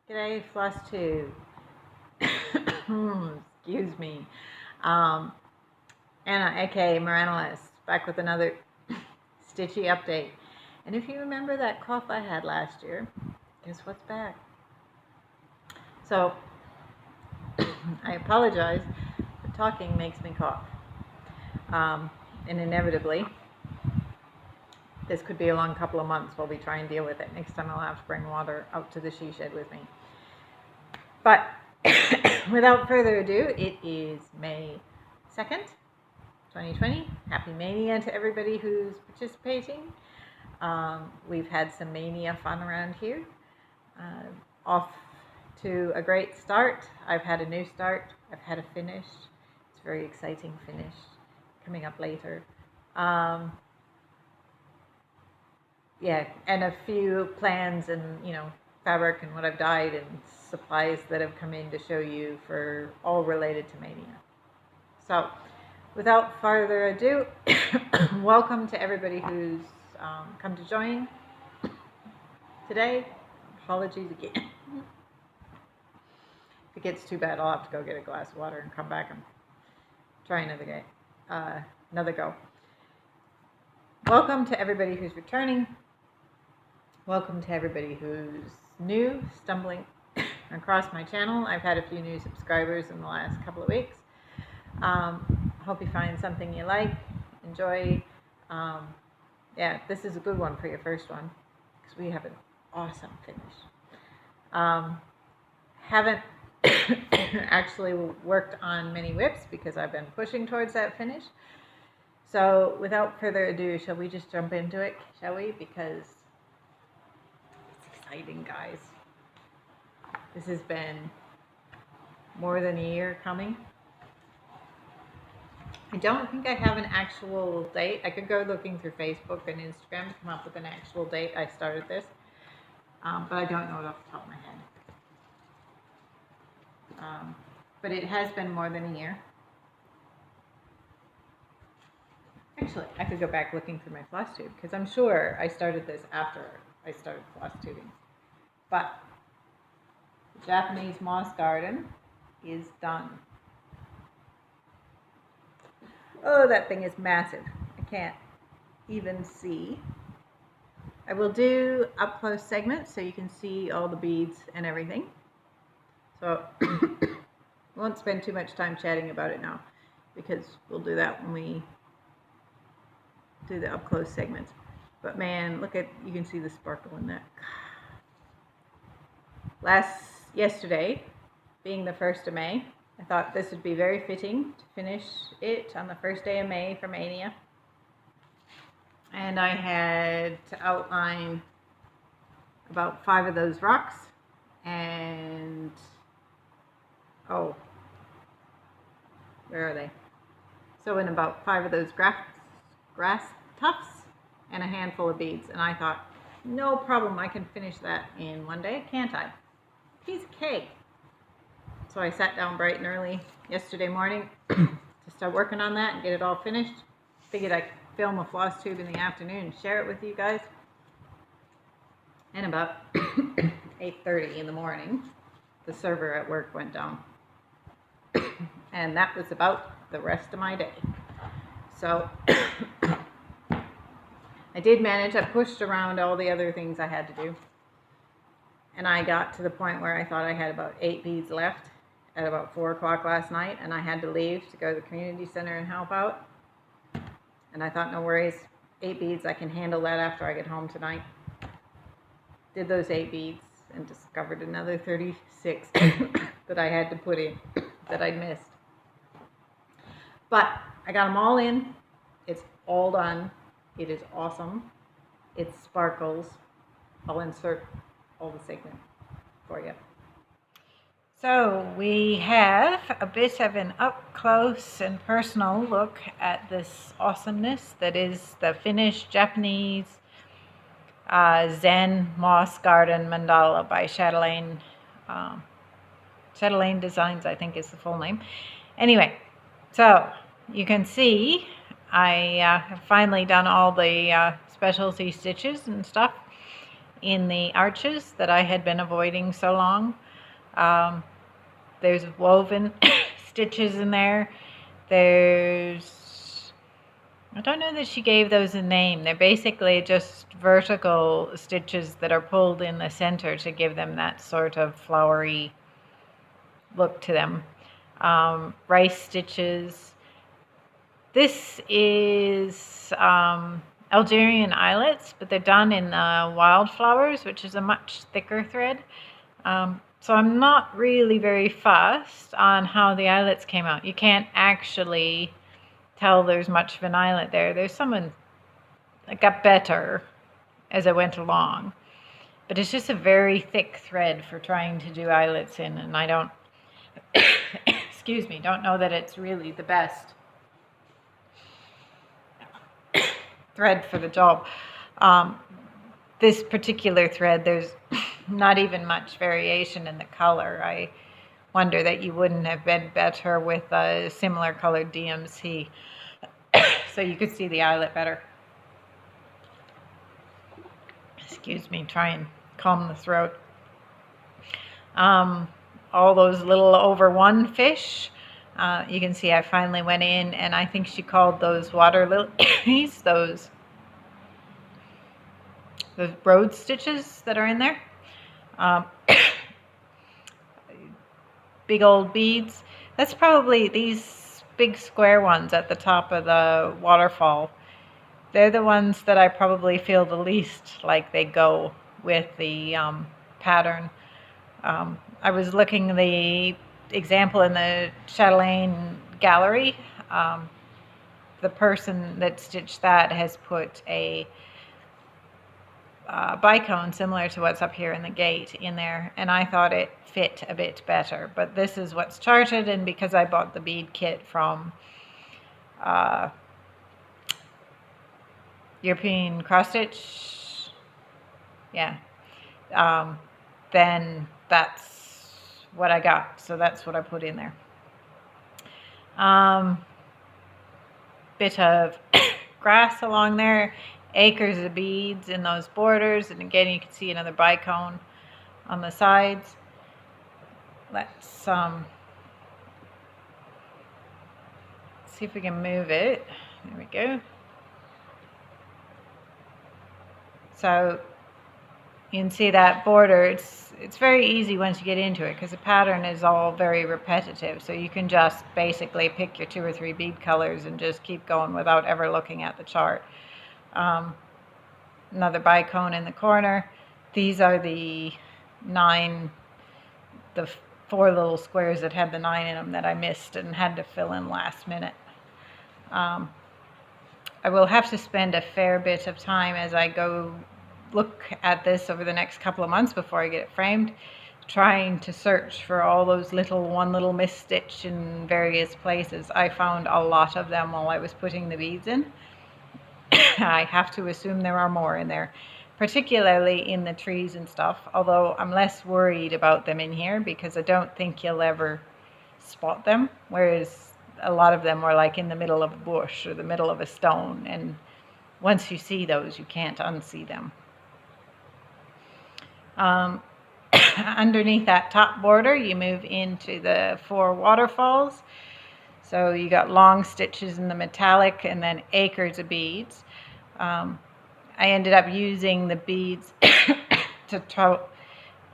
G'day, Flosstube. Excuse me. Anna, aka Moranalis, back with another stitchy update. And if you remember that cough I had last year, guess what's back? So, I apologize, but talking makes me cough. And inevitably, this could be a long couple of months while we try and deal with it. Next time I'll have to bring water out to the she shed with me. But without further ado, it is May 2nd, 2020. Happy Mania to everybody who's participating. We've had some Mania fun around here. Off to a great start. I've had a new start. I've had a finish. It's a very exciting finish coming up later. Yeah, and a few plans and, fabric and what I've dyed and supplies that have come in to show you for all related to Mania. So, without further ado, welcome to everybody who's come to join today. Apologies again. If it gets too bad, I'll have to go get a glass of water and come back and try another go. Welcome to everybody who's returning. Welcome to everybody who's new, stumbling across my channel. I've had a few new subscribers in the last couple of weeks. Hope you find something you like, enjoy. Yeah, this is a good one for your first one because we have an awesome finish. Haven't actually worked on many whips because I've been pushing towards that finish. So without further ado, shall we just jump into it, shall we? Because it's exciting, guys. This has been more than a year coming. I don't think I have an actual date. I could go looking through Facebook and Instagram to come up with an actual date I started this. But I don't know it off the top of my head. But it has been more than a year. Actually, I could go back looking through my Flosstube because I'm sure I started this after I started Flosstubing. But the Japanese moss garden is done. Oh, that thing is massive. I can't even see. I will do up close segments so you can see all the beads and everything. So I won't spend too much time chatting about it now because we'll do that when we do the up close segments. But man, you can see the sparkle in that. Yesterday, being the 1st of May, I thought this would be very fitting to finish it on the first day of May for Mania. And I had to outline about 5 of those rocks and, where are they? So in about 5 of those grass tufts and a handful of beads. And I thought, no problem, I can finish that in one day, can't I? Piece of cake. So I sat down bright and early yesterday morning to start working on that and get it all finished. Figured I'd film a Flosstube in the afternoon and share it with you guys. And about 8:30 in the morning, the server at work went down. And that was about the rest of my day. So I did manage. I pushed around all the other things I had to do. And I got to the point where I thought I had about 8 beads left at about 4 o'clock last night. And I had to leave to go to the community center and help out. And I thought, no worries, 8 beads, I can handle that after I get home tonight. Did those 8 beads and discovered another 36 that I had to put in that I'd missed. But I got them all in. It's all done. It is awesome. It sparkles. I'll insert all the segment for you. So we have a bit of an up close and personal look at this awesomeness that is the finished Japanese Zen Moss Garden Mandala by Chatelaine. Chatelaine Designs, I think is the full name. Anyway, so you can see I have finally done all the specialty stitches and stuff in the arches that I had been avoiding so long. There's woven stitches in there. I don't know that she gave those a name. They're basically just vertical stitches that are pulled in the center to give them that sort of flowery look to them. Rice stitches. This is Algerian eyelets, but they're done in wildflowers, which is a much thicker thread. So I'm not really very fussed on how the eyelets came out. You can't actually tell there's much of an eyelet there. There's someone that got better as I went along. But it's just a very thick thread for trying to do eyelets in, and I don't, excuse me, don't know that it's really the best thread for the job. This particular thread, there's not even much variation in the color. I wonder that you wouldn't have been better with a similar colored DMC, so you could see the eyelet better. Excuse me, try and calm the throat. All those little over one fish, you can see I finally went in, and I think she called those water lilies, those road stitches that are in there. Big old beads. That's probably these big square ones at the top of the waterfall. They're the ones that I probably feel the least like they go with the pattern. I was looking at the example in the Chatelaine gallery. The person that stitched that has put a bicone similar to what's up here in the gate in there, and I thought it fit a bit better, but this is what's charted, and because I bought the bead kit from European cross stitch, yeah, then that's what I got, so that's what I put in there. Bit of grass along there, acres of beads in those borders, and again you can see another bicone on the sides. Let's see if we can move it. There we go. So you can see that border. It's very easy once you get into it because the pattern is all very repetitive, so you can just basically pick your 2 or 3 bead colors and just keep going without ever looking at the chart. Another bicone in the corner. These are the 4 little squares that had the 9 in them that I missed and had to fill in last minute. I will have to spend a fair bit of time as I go look at this over the next couple of months before I get it framed, trying to search for all those one little misstitch in various places. I found a lot of them while I was putting the beads in. I have to assume there are more in there, particularly in the trees and stuff, although I'm less worried about them in here because I don't think you'll ever spot them, whereas a lot of them were like in the middle of a bush or the middle of a stone, and once you see those, you can't unsee them. Underneath that top border, you move into the 4 waterfalls. So you got long stitches in the metallic and then acres of beads. I ended up using the beads to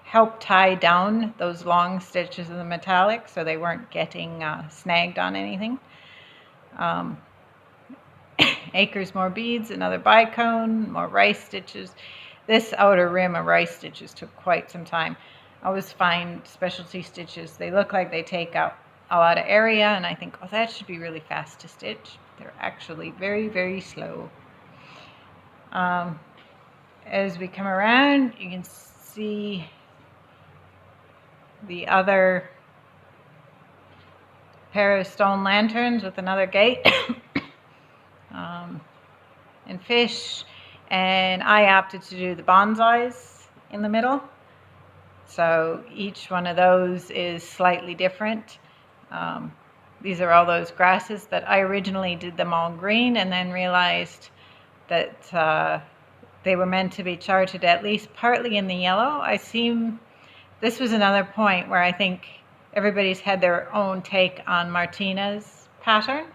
help tie down those long stitches in the metallic so they weren't getting snagged on anything. Acres more beads, another bicone, more rice stitches. This outer rim of rice stitches took quite some time. I always find specialty stitches, they look like they take up a lot of area, and I think, oh, that should be really fast to stitch. They're actually very, very slow. As we come around, you can see the other pair of stone lanterns with another gate and fish, and I opted to do the bonsais in the middle. So each one of those is slightly different. These are all those grasses that I originally did them all green and then realized that they were meant to be charted at least partly in the yellow. This was another point where I think everybody's had their own take on Martina's pattern.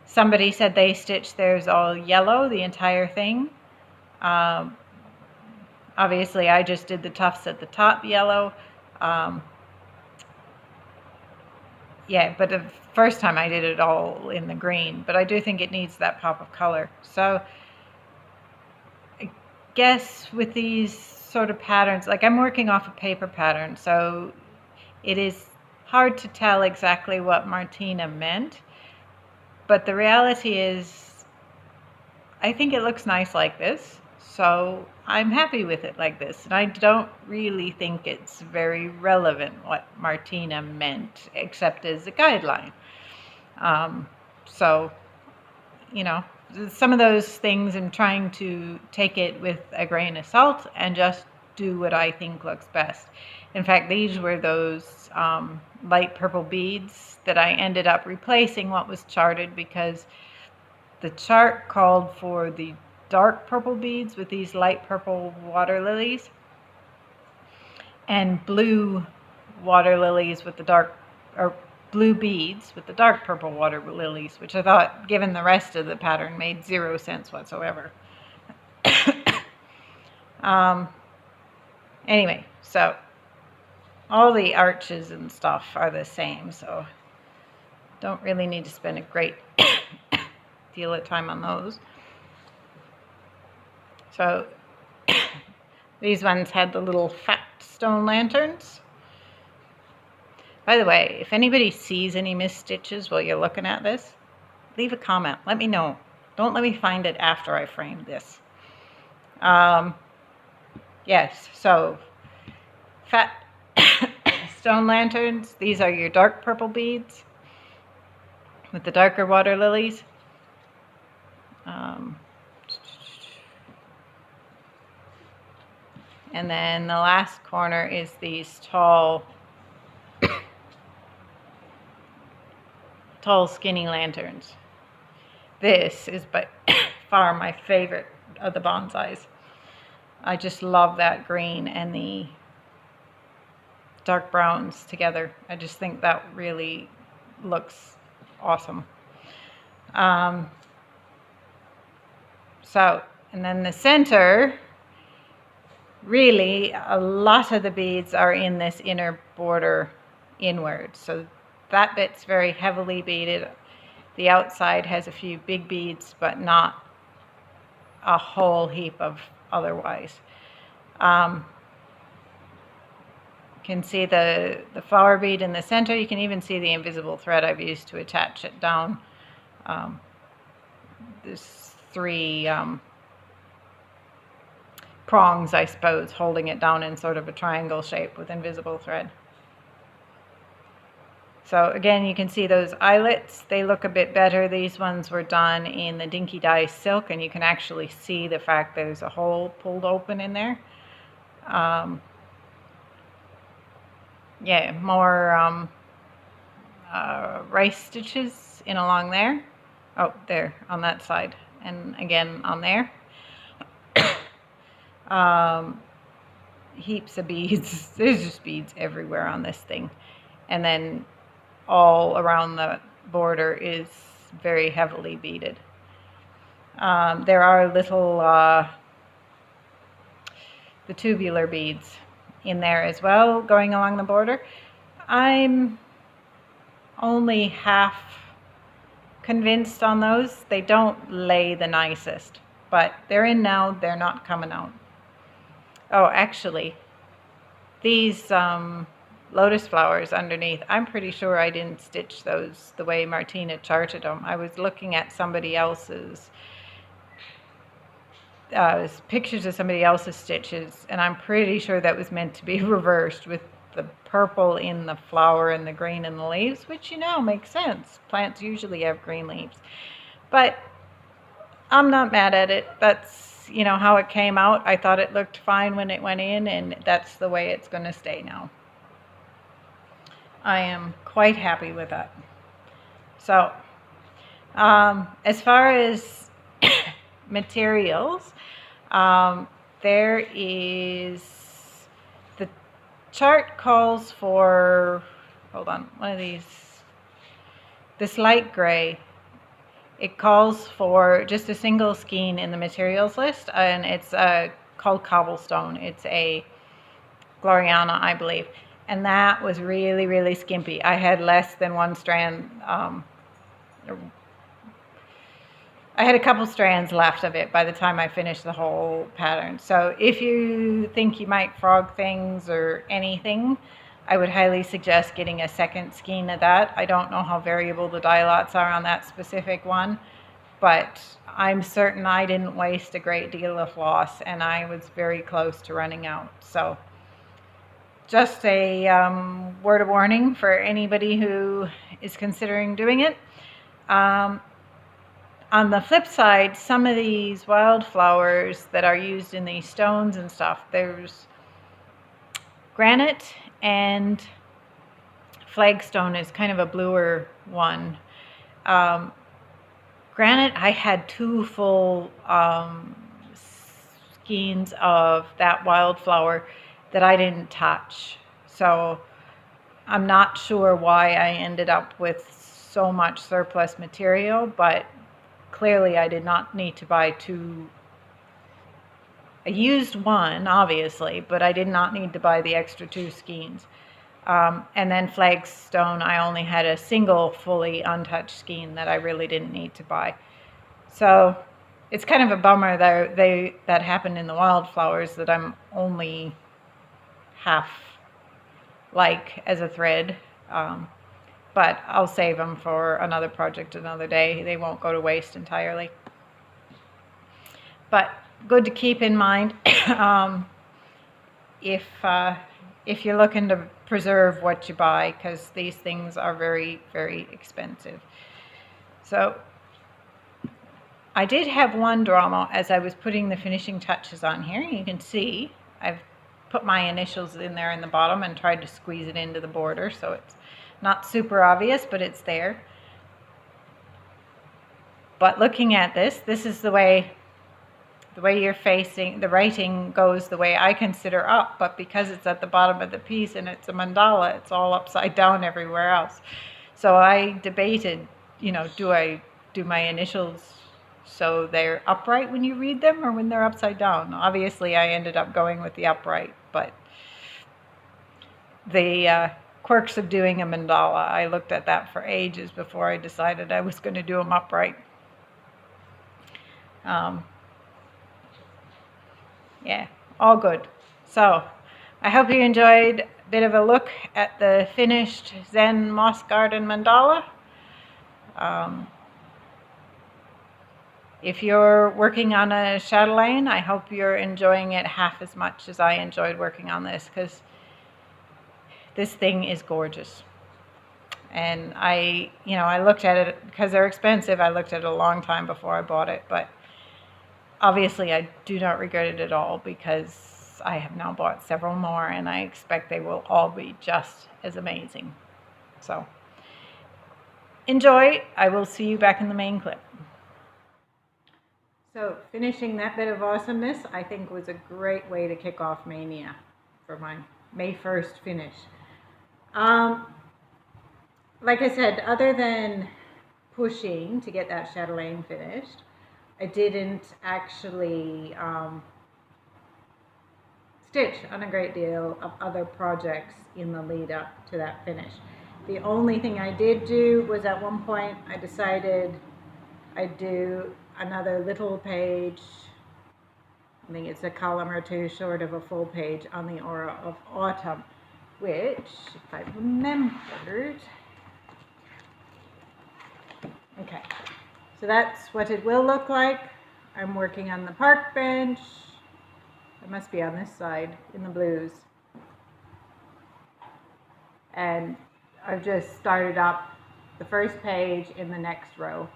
Somebody said they stitched theirs all yellow, the entire thing. Obviously, I just did the tufts at the top yellow. Yeah, but the first time I did it all in the green, but I do think it needs that pop of color. So I guess with these sort of patterns, like I'm working off a paper pattern, so it is hard to tell exactly what Martina meant, but the reality is I think it looks nice like this, so I'm happy with it like this, and I don't really think it's very relevant what Martina meant, except as a guideline. So, you know, some of those things I'm trying to take it with a grain of salt and just do what I think looks best. In fact, these were those light purple beads that I ended up replacing what was charted, because the chart called for the dark purple beads with these light purple water lilies and blue water lilies with the dark, or blue beads with the dark purple water lilies, which I thought, given the rest of the pattern, made 0 sense whatsoever. Anyway, so all the arches and stuff are the same, so don't really need to spend a great deal of time on those. So these ones had the little fat stone lanterns. By the way, if anybody sees any missed stitches while you're looking at this, leave a comment. Let me know. Don't let me find it after I framed this. Yes, so fat stone lanterns. These are your dark purple beads with the darker water lilies. And then the last corner is these tall skinny lanterns. This is by far my favorite of the bonsais. I just love that green and the dark browns together. I just think that really looks awesome. And then the center, really a lot of the beads are in this inner border inward. So that bit's very heavily beaded. The outside has a few big beads, but not a whole heap of otherwise. You can see the flower bead in the center. You can even see the invisible thread I've used to attach it down. There's 3 prongs, I suppose, holding it down in sort of a triangle shape with invisible thread. So again, you can see those eyelets. They look a bit better. These ones were done in the Dinky Dye silk, and you can actually see the fact there's a hole pulled open in there. Yeah, more rice stitches in along there. Oh, there, on that side. And again, on there. Heaps of beads. There's just beads everywhere on this thing. And then all around the border is very heavily beaded. There are little the tubular beads in there as well going along the border. I'm only half convinced on those. They don't lay the nicest, but they're in now. They're not coming out. Oh, actually, these lotus flowers underneath, I'm pretty sure I didn't stitch those the way Martina charted them. I was looking at somebody else's pictures of somebody else's stitches, and I'm pretty sure that was meant to be reversed, with the purple in the flower and the green in the leaves, which, you know, makes sense. Plants usually have green leaves. But I'm not mad at it. That's, you know, how it came out. I thought it looked fine when it went in, and that's the way it's going to stay now. I am quite happy with that. So, as far as materials, There is, the chart calls for, hold on, one of these, this light gray. It calls for just a single skein in the materials list, and it's called cobblestone. It's a Gloriana, I believe, and that was really, really skimpy. I had less than one strand. I had a couple strands left of it by the time I finished the whole pattern. So if you think you might frog things or anything, I would highly suggest getting a second skein of that. I don't know how variable the dye lots are on that specific one, but I'm certain I didn't waste a great deal of floss, and I was very close to running out. So just a word of warning for anybody who is considering doing it. On the flip side, some of these wildflowers that are used in these stones and stuff, there's granite and flagstone is kind of a bluer one. Granite, I had 2 full skeins of that wildflower that I didn't touch. So I'm not sure why I ended up with so much surplus material, but clearly I did not need to buy 2. I used one, obviously, but I did not need to buy the extra 2 skeins. And then flagstone, I only had a single fully untouched skein that I really didn't need to buy. So it's kind of a bummer that happened in the wildflowers, that I'm only half like as a thread. But I'll save them for another project another day. They won't go to waste entirely. But good to keep in mind if you're looking to preserve what you buy, because these things are very, very expensive. So I did have one drama as I was putting the finishing touches on here. You can see I've put my initials in there in the bottom and tried to squeeze it into the border, so it's not super obvious, but it's there. But looking at this is the way you're facing, the writing goes the way I consider up, but because it's at the bottom of the piece and it's a mandala, it's all upside down everywhere else. So I debated, you know, do I do my initials so they're upright when you read them or when they're upside down? Obviously I ended up going with the upright, but the quirks of doing a mandala, I looked at that for ages before I decided I was going to do them upright. Yeah, all good. So I hope you enjoyed a bit of a look at the finished Zen Moss Garden mandala. If you're working on a chatelaine, I hope you're enjoying it half as much as I enjoyed working on this, because this thing is gorgeous. And I looked at it, because they're expensive, I looked at it a long time before I bought it, but obviously I do not regret it at all, because I have now bought several more and I expect they will all be just as amazing. So enjoy. I will see you back in the main clip. So finishing that bit of awesomeness, I think, was a great way to kick off Mania for my May 1st finish. Like I said, other than pushing to get that chatelaine finished, I didn't actually stitch on a great deal of other projects in the lead up to that finish. The only thing I did do was, at one point I decided I'd do another little page. I think it's a column or two short of a full page on the aura of autumn, which, if I remembered, okay, so that's what it will look like. I'm working on the park bench. It must be on this side in the blues. And I've just started up the first page in the next row.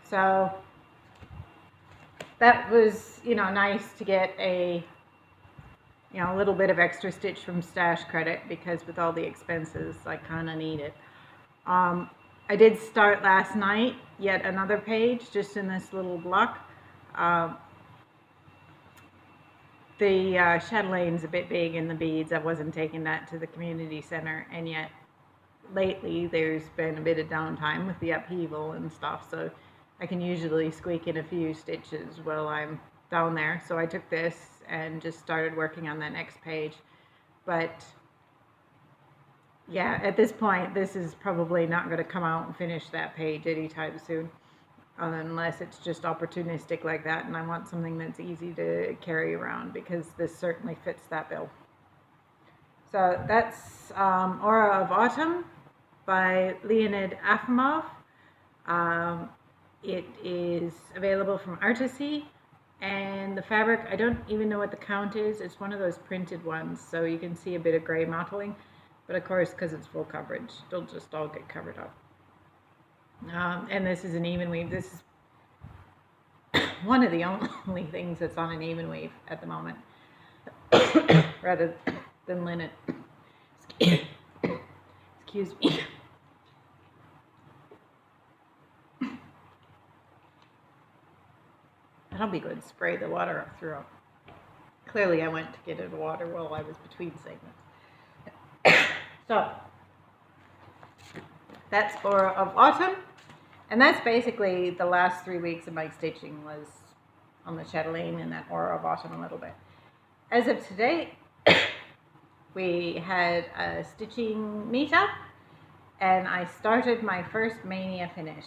So that was, nice to get a, a little bit of extra stitch from stash credit, because with all the expenses, I kind of need it. I did start last night yet another page just in this little block. The Chatelaine a bit big in the beads. I wasn't taking that to the community center, and yet lately there's been a bit of downtime with the upheaval and stuff, so I can usually squeak in a few stitches while I'm down there. So I took this and just started working on that next page. But yeah, at this point, this is probably not going to come out and finish that page anytime soon, unless it's just opportunistic like that, and I want something that's easy to carry around, because this certainly fits that bill. So that's Aura of Autumn by Leonid Afremov. It is available from Artecy, and the fabric, I don't even know what the count is. It's one of those printed ones, so you can see a bit of gray mottling, but of course, because it's full coverage, it'll just all get covered up. And this is an even weave. This is one of the only things that's on an even weave at the moment, rather than linen. Excuse me. That'll be good. Spray the water up through. Clearly, I went to get it water while I was between segments. So that's Aura of Autumn, and that's basically the last 3 weeks of my stitching was on the Chatelaine and that Aura of Autumn a little bit. As of today, we had a stitching meetup, and I started my first mania finish.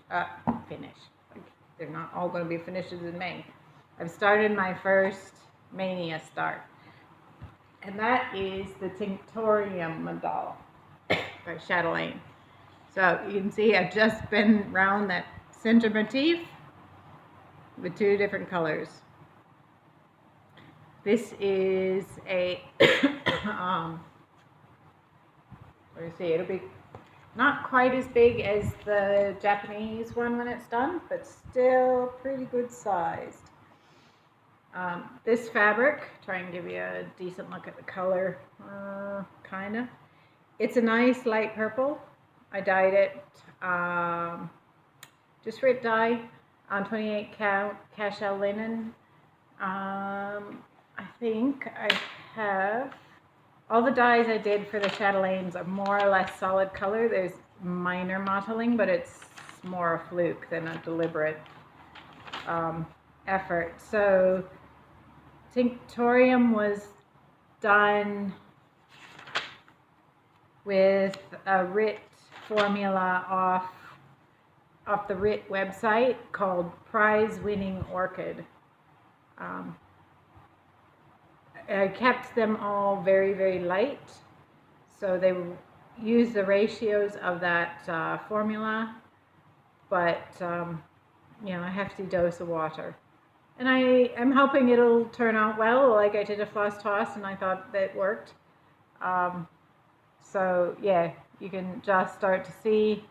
They're not all going to be finishes in May. I've started my first mania start, and that is the Tinctoria mandala by Chatelaine. So you can see I've just been around that center motif with 2 different colors. This is a let's see, it'll be not quite as big as the Japanese one when it's done, but still pretty good sized. This fabric, try and give you a decent look at the color, kinda. It's a nice light purple. I dyed it, just rit dye on 28 count cashel linen. I think I have all the dyes I did for the Chatelaines are more or less solid color. There's minor mottling, but it's more a fluke than a deliberate effort. So Tinctorium was done with a RIT formula off the RIT website called Prize Winning Orchid. I kept them all very, very light, so they use the ratios of that formula, but you know, a hefty dose of water. And I am hoping it'll turn out well, like I did a floss toss, and I thought that worked. So yeah, you can just start to see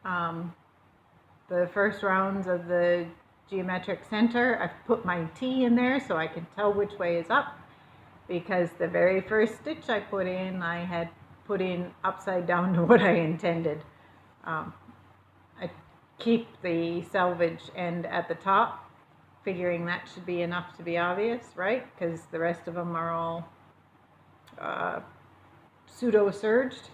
the first rounds of the geometric center. I've put my T in there so I can tell which way is up, because the very first stitch I put in, I had put in upside down to what I intended. I keep the selvage end at the top, figuring that should be enough to be obvious, right? Because the rest of them are all pseudo-serged,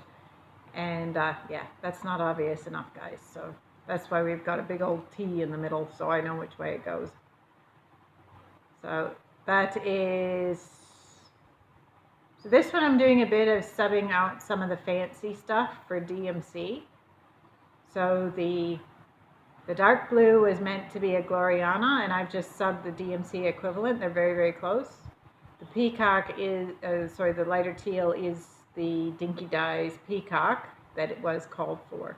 and yeah, that's not obvious enough, guys. So that's why we've got a big old T in the middle, so I know which way it goes. So that is, so this one I'm doing a bit of subbing out some of the fancy stuff for DMC. So the dark blue was meant to be a Gloriana, and I've just subbed the DMC equivalent. They're very, very close. The peacock is, the lighter teal is the Dinky Dyes peacock that it was called for.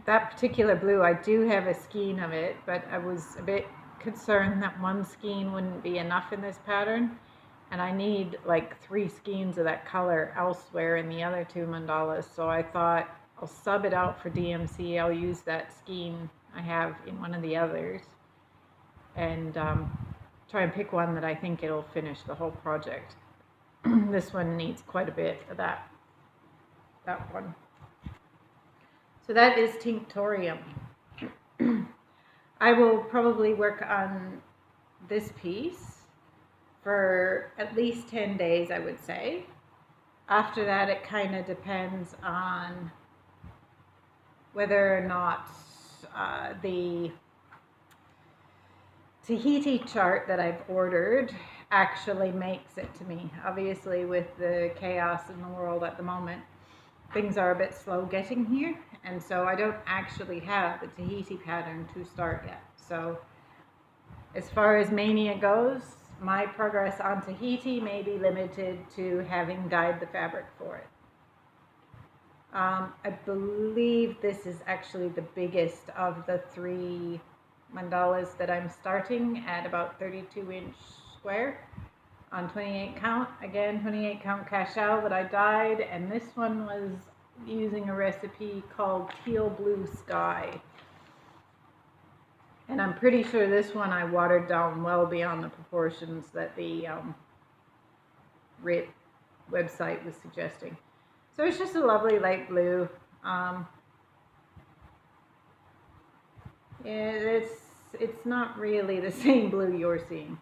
That particular blue, I do have a skein of it, but I was a bit concerned that one skein wouldn't be enough in this pattern, and I need like 3 skeins of that color elsewhere in the other 2 mandalas, so I thought I'll sub it out for DMC. I'll use that skein I have in one of the others, and try and pick one that I think it'll finish the whole project. This one needs quite a bit of that one. So that is Tinctorium. I will probably work on this piece for at least 10 days, I would say. After that, it kind of depends on whether or not the Tahiti chart that I've ordered actually makes it to me. Obviously, with the chaos in the world at the moment, things are a bit slow getting here, and so I don't actually have the Tahiti pattern to start yet. So as far as mania goes, my progress on Tahiti may be limited to having dyed the fabric for it. I believe this is actually the biggest of the 3 mandalas that I'm starting at about 32-inch square on 28 count. Again, 28 count cashel that I dyed, and this one was using a recipe called Teal Blue Sky. And I'm pretty sure this one I watered down well beyond the proportions that the RIT website was suggesting. So it's just a lovely light blue. It's not really the same blue you're seeing,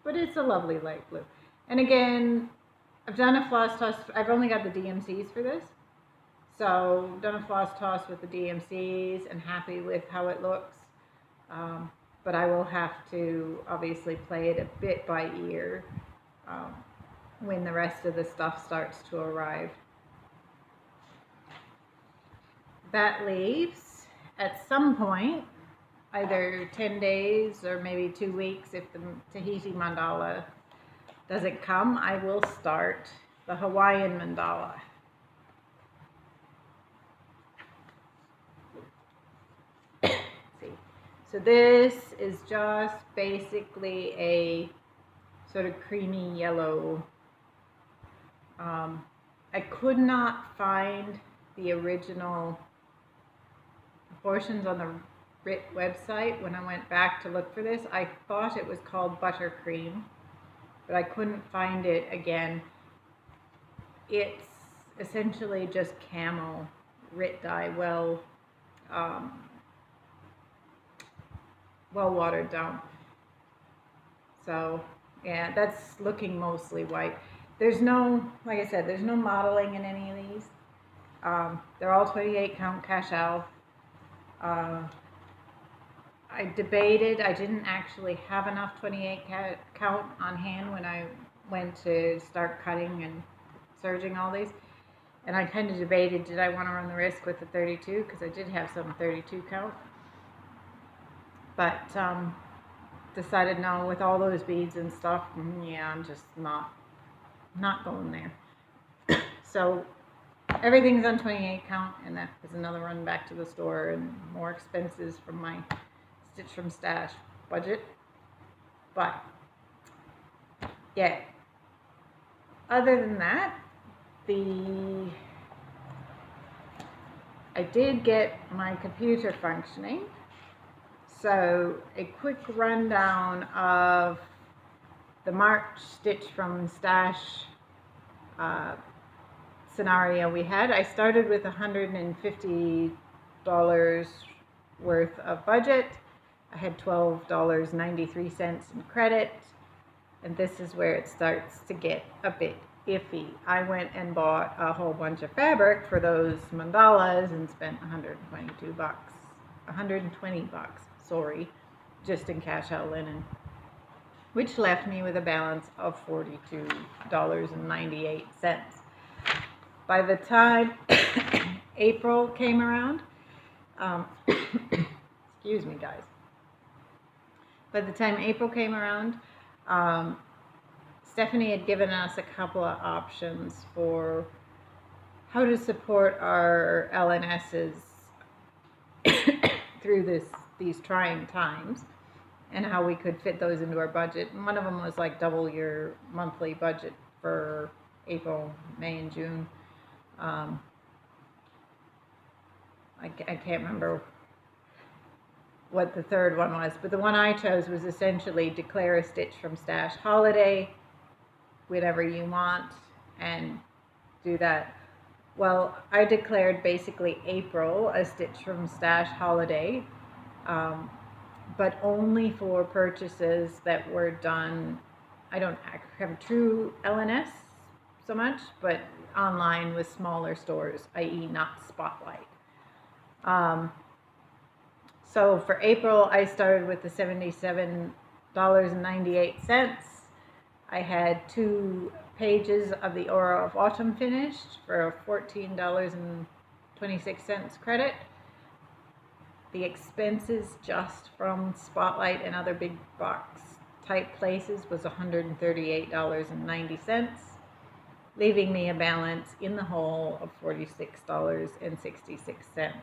but it's a lovely light blue. And again, I've done a floss toss. I've only got the DMCs for this. So done a floss toss with the DMCs and happy with how it looks. But I will have to obviously play it a bit by ear when the rest of the stuff starts to arrive. That leaves, at some point, either 10 days or maybe 2 weeks, if the Tahiti mandala doesn't come, I will start the Hawaiian mandala. So this is just basically a sort of creamy yellow. I could not find the original proportions on the RIT website when I went back to look for this. I thought it was called buttercream, but I couldn't find it again. It's essentially just camel RIT dye, well watered down. So yeah, that's looking mostly white. There's no, like I said, there's no modeling in any of these. They're all 28 count cashel. I debated, I didn't actually have enough 28 count on hand when I went to start cutting and serging all these. And I kind of debated, did I want to run the risk with the 32? Because I did have some 32 count. But decided no, with all those beads and stuff, yeah, I'm just not going there. So everything's on 28 count, and that was another run back to the store and more expenses from my Stitch from Stash budget. But yeah, other than that, I did get my computer functioning. So a quick rundown of the March Stitch from Stash scenario we had. I started with $150 worth of budget. I had $12.93 in credit, and this is where it starts to get a bit iffy. I went and bought a whole bunch of fabric for those mandalas and spent $120, sorry, just in cashel linen, which left me with a balance of $42.98. By the time April came around, excuse me guys, by the time April came around, Stephanie had given us a couple of options for how to support our LNSs through these trying times, and how we could fit those into our budget. And one of them was like double your monthly budget for April, May, and June. I can't remember what the third one was, but the one I chose was essentially declare a Stitch from Stash holiday whenever you want and do that. Well, I declared basically April a Stitch from Stash holiday, but only for purchases that were done. I don't have a true LNS so much, but online with smaller stores, i.e. not Spotlight. So for April, I started with the $77.98. I had 2 pages of the Aura of Autumn finished for $14.26 credit. The expenses just from Spotlight and other big box type places was $138.90, leaving me a balance in the hole of $46.66.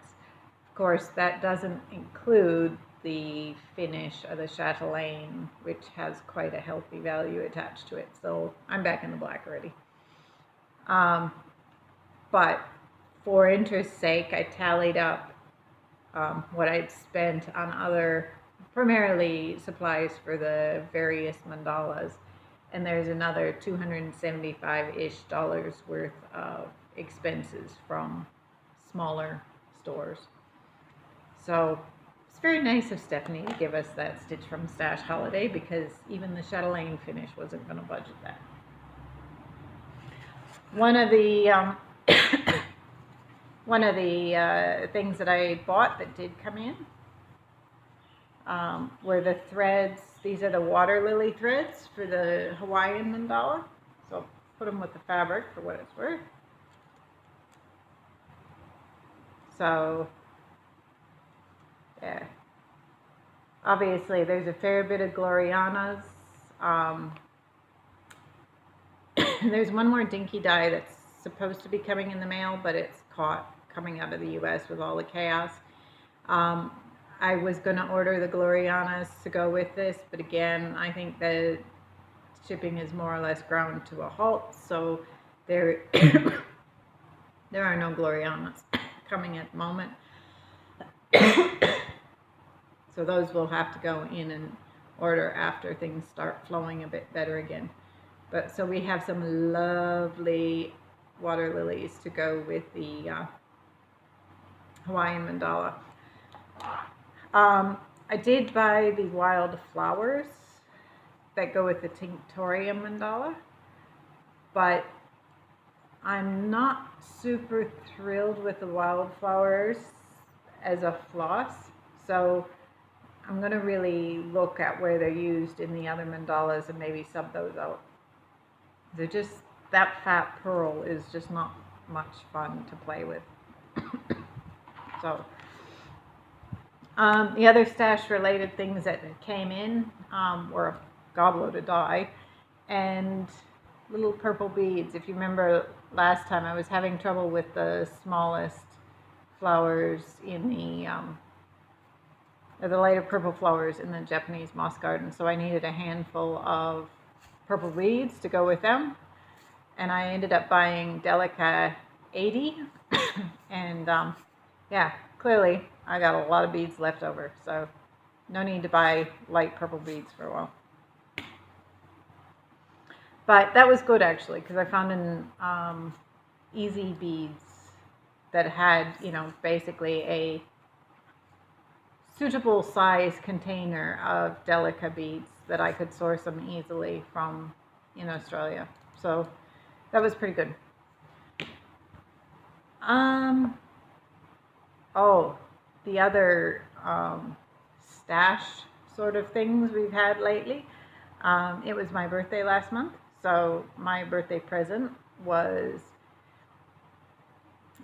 Of course, that doesn't include the finish of the Chatelaine, which has quite a healthy value attached to it. So I'm back in the black already. But for interest's sake, I tallied up what I'd spent on other, primarily supplies for the various mandalas. And there's another $275-ish worth of expenses from smaller stores. So it's very nice of Stephanie to give us that Stitch from Stash holiday, because even the Chatelaine finish wasn't going to budget that. One of the things that I bought that did come in were the threads. These are the water lily threads for the Hawaiian mandala. So I'll put them with the fabric for what it's worth. So yeah, obviously there's a fair bit of Glorianas. There's one more dinky dye that's supposed to be coming in the mail, but it's caught coming out of the US with all the chaos. I was going to order the Glorianas to go with this, but again, I think the shipping is more or less ground to a halt, so there there are no Glorianas coming at the moment. So those will have to go in and order after things start flowing a bit better again. But so we have some lovely water lilies to go with the Hawaiian mandala. I did buy the wild flowers that go with the Tinctoria mandala, but I'm not super thrilled with the wildflowers as a floss, so I'm going to really look at where they're used in the other mandalas and maybe sub those out. They're just, that fat pearl is just not much fun to play with. So the other stash related things that came in were a goblet of dye and little purple beads. If you remember last time, I was having trouble with the smallest flowers in the lighter purple flowers in the Japanese moss garden, so I needed a handful of purple beads to go with them, and I ended up buying Delica 80 and yeah, clearly I got a lot of beads left over, so no need to buy light purple beads for a while. But that was good actually, because I found an easy beads that had, you know, basically a suitable size container of Delica beads that I could source them easily from in Australia. So that was pretty good. Oh, the other stash sort of things we've had lately. It was my birthday last month, so my birthday present was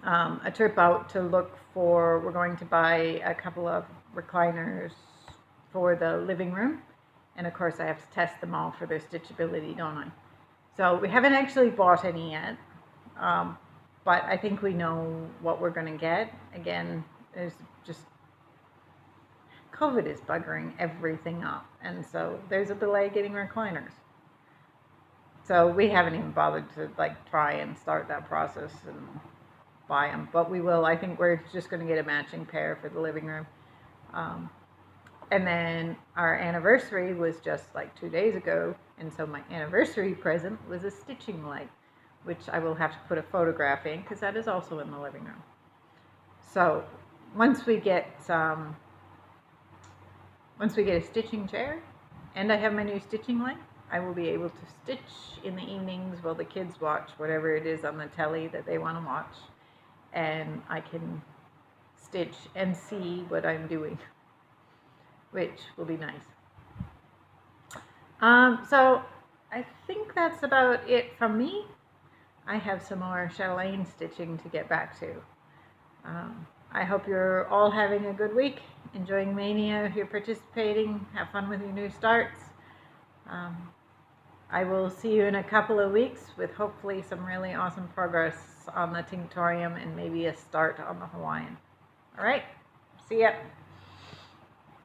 a trip out to look for, we're going to buy a couple of recliners for the living room, and of course I have to test them all for their stitchability, don't I? So we haven't actually bought any yet, but I think we know what we're going to get. Again, there's just, COVID is buggering everything up, and so there's a delay getting recliners. So we haven't even bothered to like try and start that process and buy them, but we will. I think we're just going to get a matching pair for the living room. And then our anniversary was just like 2 days ago, and so my anniversary present was a stitching light, which I will have to put a photograph in because that is also in the living room. So once we get once we get a stitching chair and I have my new stitching line, I will be able to stitch in the evenings while the kids watch whatever it is on the telly that they want to watch, and I can stitch and see what I'm doing, which will be nice. So I think that's about it from me. I have some more Chatelaine stitching to get back to. I hope you're all having a good week, enjoying Mania if you're participating, have fun with your new starts. I will see you in a couple of weeks with hopefully some really awesome progress on the Tinctorium and maybe a start on the Hawaiian. All right, see ya.